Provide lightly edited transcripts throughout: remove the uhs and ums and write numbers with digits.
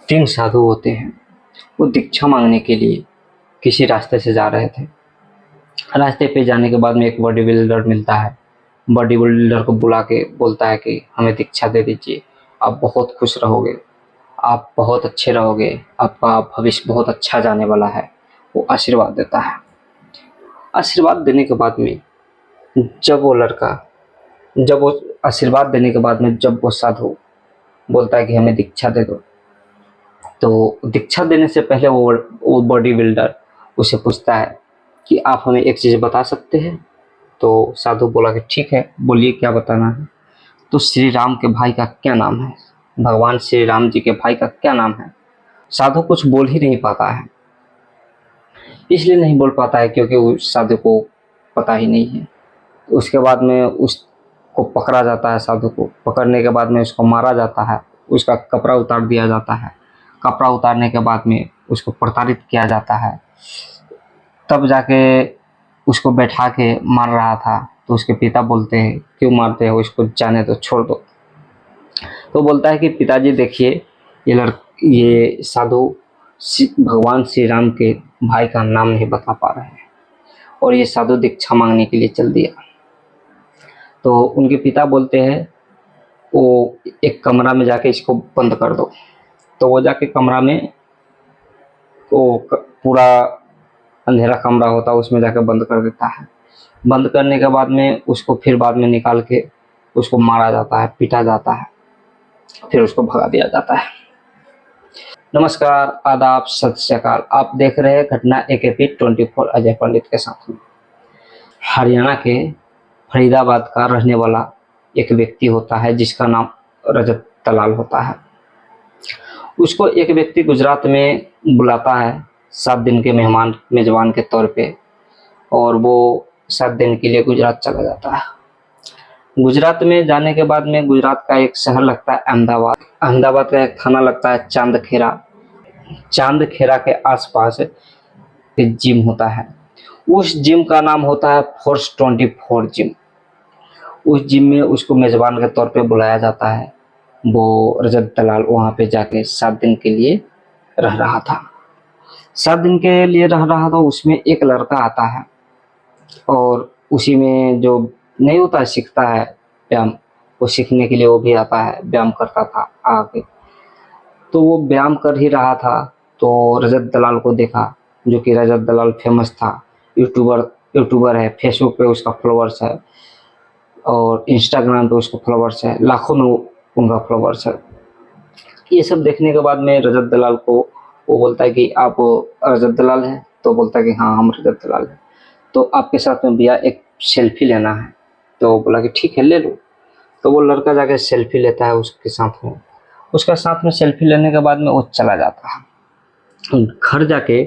तीन साधु होते हैं। वो दीक्षा मांगने के लिए किसी रास्ते से जा रहे थे। रास्ते पे जाने के बाद में एक बॉडी बिल्डर मिलता है। बॉडी बिल्डर को बुला के बोलता है कि हमें दीक्षा दे दीजिए, आप बहुत खुश रहोगे, आप बहुत अच्छे रहोगे, आपका भविष्य बहुत अच्छा जाने वाला है। वो आशीर्वाद देता है। आशीर्वाद देने के बाद में जब वो लड़का जब वो आशीर्वाद देने के बाद में जब वो साधु बोलता है कि हमें दीक्षा दे दो, तो दीक्षा देने से पहले वो बॉडी बिल्डर उसे पूछता है कि आप हमें एक चीज़ बता सकते हैं। तो साधु बोला कि ठीक है, बोलिए क्या बताना है। तो श्री राम के भाई का क्या नाम है, भगवान श्री राम जी के भाई का क्या नाम है। साधु कुछ बोल ही नहीं पाता है। इसलिए नहीं बोल पाता है क्योंकि उस साधु को पता ही नहीं है। उसके बाद में उसको पकड़ा जाता है। साधु को पकड़ने के बाद में उसको मारा जाता है, उसका कपड़ा उतार दिया जाता है। कपड़ा उतारने के बाद में उसको प्रताड़ित किया जाता है। तब जाके उसको बैठा के मार रहा था। तो उसके पिता बोलते हैं क्यों मारते हो इसको, जाने दो, छोड़ दो। तो बोलता है कि पिताजी देखिए, ये साधु भगवान श्री राम के भाई का नाम नहीं बता पा रहे हैं और ये साधु दीक्षा मांगने के लिए चल दिया। तो उनके पिता बोलते हैं वो एक कमरा में जाके इसको बंद कर दो। तो वो जाके कमरा में, वो पूरा अंधेरा कमरा होता है, उसमें जाके बंद कर देता है। बंद करने के बाद में उसको फिर बाद में निकाल के उसको मारा जाता है, पीटा जाता है, फिर उसको भगा दिया जाता है। नमस्कार, आदाब, सत श्री अकाल। आप देख रहे हैं घटना AKP 24 अजय पंडित के साथ में। हरियाणा के फरीदाबाद का रहने वाला एक व्यक्ति होता है जिसका नाम रजत दलाल होता है। उसको एक व्यक्ति गुजरात में बुलाता है 7 दिन के मेजबान के तौर पे, और वो 7 दिन के लिए गुजरात चला जाता है। गुजरात में जाने के बाद में गुजरात का एक शहर लगता है अहमदाबाद। अहमदाबाद का एक थाना लगता है चांदखेड़ा। चांदखेड़ा के आसपास एक जिम होता है। उस जिम का नाम होता है फोर्स 24 जिम। उस जिम में उसको मेजबान के तौर पे बुलाया जाता है। वो रजत दलाल वहाँ पे जाके 7 दिन के लिए रह रहा था। 7 दिन के लिए रह रहा था। उसमें एक लड़का आता है और उसी में जो नहीं होता है, सीखता है व्यायाम, वो सीखने के लिए वो भी आता है, व्यायाम करता था आके। तो वो व्यायाम कर ही रहा था तो रजत दलाल को देखा, जो कि रजत दलाल फेमस था, यूट्यूबर है, फेसबुक पे उसका फॉलोअर्स है और इंस्टाग्राम पे उसका फॉलोअर्स है, लाखों में उनका फॉलोअर्स है। ये सब देखने के बाद में रजत दलाल को वो बोलता है कि आप रजत दलाल हैं? तो बोलता है कि हाँ, हम रजत दलाल हैं। तो आपके साथ में भैया एक सेल्फी लेना है। तो बोला कि ठीक है, ले लो। तो वो लड़का जाके सेल्फी लेता है उसके साथ में। उसका साथ में सेल्फी लेने के बाद में वो चला जाता है। घर जाके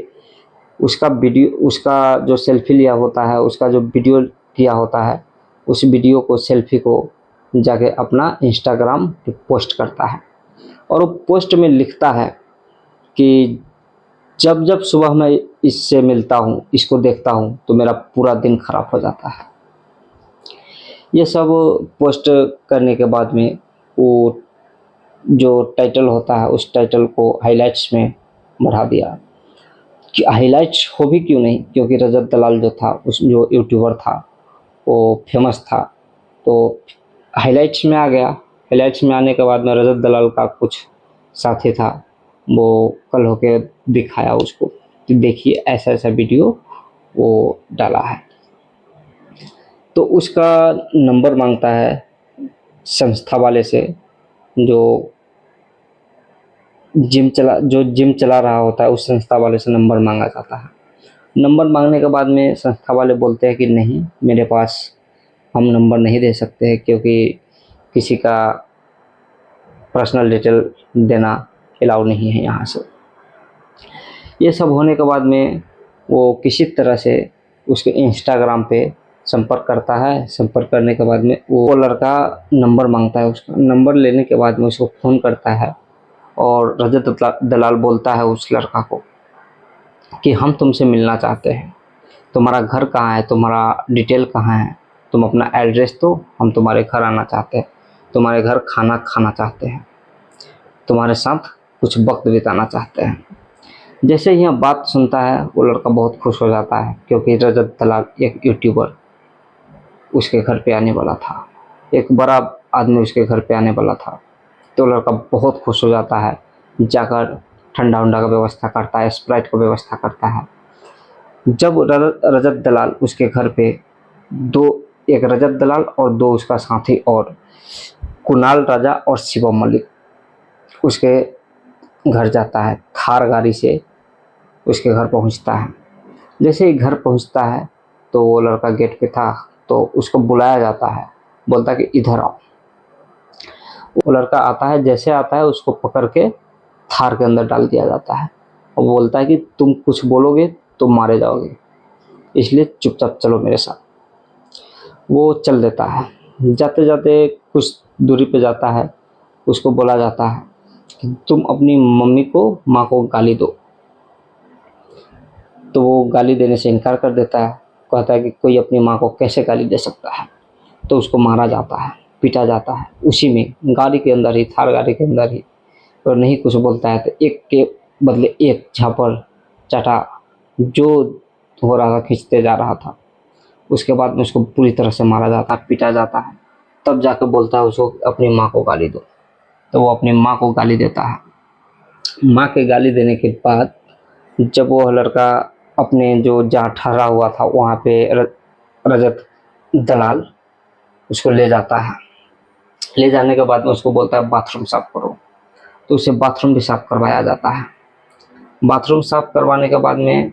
उसका जो सेल्फी लिया होता है, उसका जो वीडियो किया होता है, उस वीडियो को, सेल्फी को जाके अपना इंस्टाग्राम पे पोस्ट करता है। और वो पोस्ट में लिखता है कि जब जब सुबह मैं इससे मिलता हूँ, इसको देखता हूँ, तो मेरा पूरा दिन खराब हो जाता है। ये सब पोस्ट करने के बाद में वो जो टाइटल होता है, उस टाइटल को हाइलाइट्स में बढ़ा दिया। कि हाइलाइट्स हो भी क्यों नहीं, क्योंकि रजत दलाल जो था, उस जो यूट्यूबर था, वो फेमस था, तो हाइलाइट्स में आ गया। हाइलाइट्स में आने के बाद में रजत दलाल का कुछ साथी था, वो कल होके दिखाया उसको कि देखिए ऐसा ऐसा वीडियो वो डाला है। तो उसका नंबर मांगता है संस्था वाले से, जो जिम चला रहा होता है, उस संस्था वाले से नंबर मांगा जाता है। नंबर मांगने के बाद में संस्था वाले बोलते हैं कि नहीं, मेरे पास हम नंबर नहीं दे सकते हैं, क्योंकि किसी का पर्सनल डिटेल देना अलाउ नहीं है यहाँ से। ये सब होने के बाद में वो किसी तरह से उसके इंस्टाग्राम पे संपर्क करता है। संपर्क करने के बाद में वो लड़का नंबर मांगता है। उसका नंबर लेने के बाद में उसको फ़ोन करता है और रजत दलाल बोलता है उस लड़का को कि हम तुमसे मिलना चाहते हैं, तुम्हारा घर कहाँ है, तुम्हारा डिटेल कहाँ है, तुम अपना एड्रेस दो, हम तुम्हारे घर आना चाहते हैं, तुम्हारे घर खाना खाना चाहते हैं, तुम्हारे साथ कुछ वक्त बिताना चाहते हैं। जैसे ही यह बात सुनता है वो लड़का बहुत खुश हो जाता है, क्योंकि रजत दलाल एक यूट्यूबर उसके घर पे आने वाला था, एक बड़ा आदमी उसके घर पे आने वाला था। तो लड़का बहुत खुश हो जाता है, जाकर ठंडा उंडा का व्यवस्था करता है, स्प्राइट का व्यवस्था करता है। जब रजत दलाल उसके घर पे एक रजत दलाल और दो उसका साथी और कुणाल राजा और शिवम मलिक उसके घर जाता है, थार गाड़ी से उसके घर पहुंचता है। जैसे ही घर पहुंचता है तो वो लड़का गेट पे था, तो उसको बुलाया जाता है, बोलता है कि इधर आओ। वो लड़का आता है, जैसे आता है उसको पकड़ के थार के अंदर डाल दिया जाता है और बोलता है कि तुम कुछ बोलोगे तो मारे जाओगे, इसलिए चुपचाप चलो मेरे साथ। वो चल देता है। जाते जाते कुछ दूरी पे जाता है, उसको बोला जाता है कि तुम अपनी मम्मी को, माँ को गाली दो। तो वो गाली देने से इनकार कर देता है, कहता है कि कोई अपनी माँ को कैसे गाली दे सकता है। तो उसको मारा जाता है, पीटा जाता है उसी में, गाड़ी के अंदर ही, थार गाड़ी के अंदर ही। और नहीं कुछ बोलता है तो एक के बदले एक झापड़ चाटा, जो हो रहा था खींचते जा रहा था। उसके बाद में उसको पूरी तरह से मारा जाता है, पीटा जाता है। तब जाकर बोलता है उसको अपनी माँ को गाली दो। तो वो अपनी माँ को गाली देता है। माँ के गाली देने के बाद जब वो लड़का अपने जो जहाँ ठहरा हुआ था वहाँ पे रजत दलाल उसको ले जाता है। ले जाने के बाद में उसको बोलता है बाथरूम साफ करो। तो उसे बाथरूम भी साफ करवाया जाता है। बाथरूम साफ करवाने के बाद में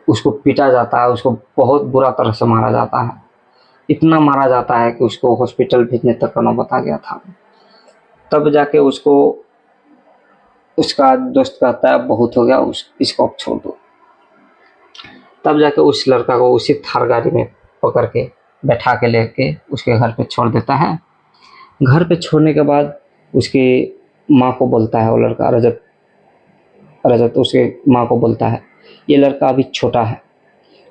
उसको पीटा जाता है, उसको बहुत बुरा तरह से मारा जाता है। इतना मारा जाता है कि उसको हॉस्पिटल भेजने तक का नौबत आ गया था। तब जाके उसको उसका दोस्त कहता है बहुत हो गया, इसको अब छोड़ दो। तब जाके उस लड़का को उसी थार गाड़ी में पकड़ के बैठा के लेके उसके घर पे छोड़ देता है। घर पे छोड़ने के बाद उसकी माँ को बोलता है, वो लड़का रजत रजत उसके माँ को बोलता है, ये लड़का अभी छोटा है,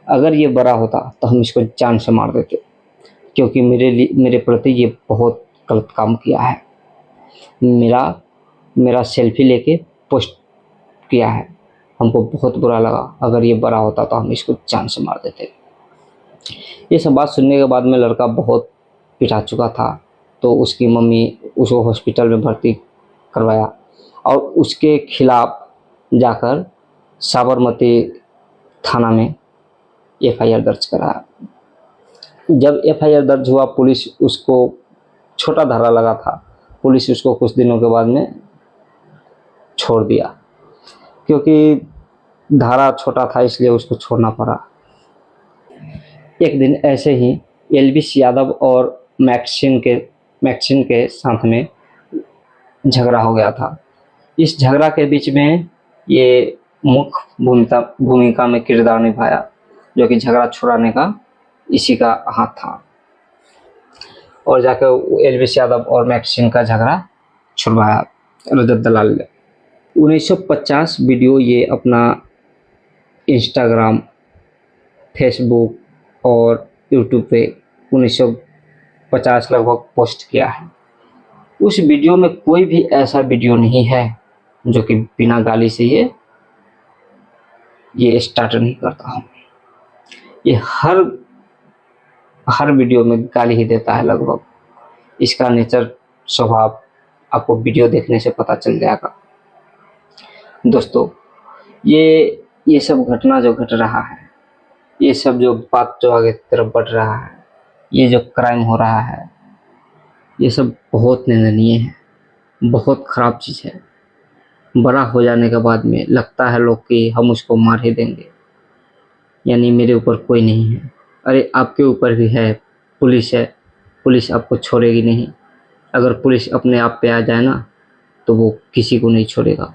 अगर ये बड़ा होता तो हम इसको जान से मार देते, क्योंकि मेरे प्रति ये बहुत गलत काम किया है। मेरा सेल्फी लेके पोस्ट किया है, हमको बहुत बुरा लगा, अगर ये बड़ा होता तो हम इसको जान से मार देते। ये सब बात सुनने के बाद में लड़का बहुत पिटा चुका था। तो उसकी मम्मी उसको हॉस्पिटल में भर्ती करवाया और उसके खिलाफ जाकर साबरमती थाना में एफआईआर दर्ज कराया। जब एफआईआर दर्ज हुआ, पुलिस उसको, छोटा धारा लगा था, पुलिस उसको कुछ दिनों के बाद में छोड़ दिया, क्योंकि धारा छोटा था इसलिए उसको छोड़ना पड़ा। एक दिन ऐसे ही एलविस यादव और मैक्सिन के साथ में झगड़ा हो गया था। इस झगड़ा के बीच में ये मुख्य भूमिका में किरदार निभाया, जो कि झगड़ा छुड़ाने का इसी का हाथ था। और जाकर एलविस यादव और मैक्सिन का झगड़ा छुड़वाया रजत दलाल ने। 1950 वीडियो ये अपना इंस्टाग्राम, फेसबुक और यूट्यूब पे 1950 लगभग पोस्ट किया है। उस वीडियो में कोई भी ऐसा वीडियो नहीं है जो कि बिना गाली से ये स्टार्ट नहीं करता हूँ। ये हर वीडियो में गाली ही देता है लगभग। इसका नेचर, स्वभाव आपको वीडियो देखने से पता चल जाएगा। दोस्तों, ये सब घटना जो घट रहा है, ये सब जो बात जो आगे तरफ बढ़ रहा है, ये जो क्राइम हो रहा है, ये सब बहुत निंदनीय है, बहुत खराब चीज़ है। बड़ा हो जाने के बाद में लगता है लोग कि हम उसको मार ही देंगे, यानी मेरे ऊपर कोई नहीं है। अरे आपके ऊपर भी है, पुलिस है, पुलिस आपको छोड़ेगी नहीं। अगर पुलिस अपने आप पे आ जाए ना तो वो किसी को नहीं छोड़ेगा,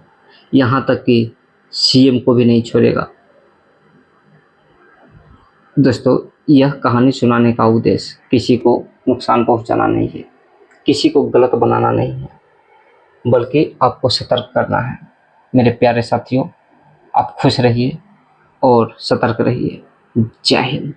यहाँ तक कि सीएम को भी नहीं छोड़ेगा। दोस्तों, यह कहानी सुनाने का उद्देश्य किसी को नुकसान पहुंचाना नहीं है, किसी को गलत बनाना नहीं है, बल्कि आपको सतर्क करना है। मेरे प्यारे साथियों, आप खुश रहिए और सतर्क रहिए। जय हिंद।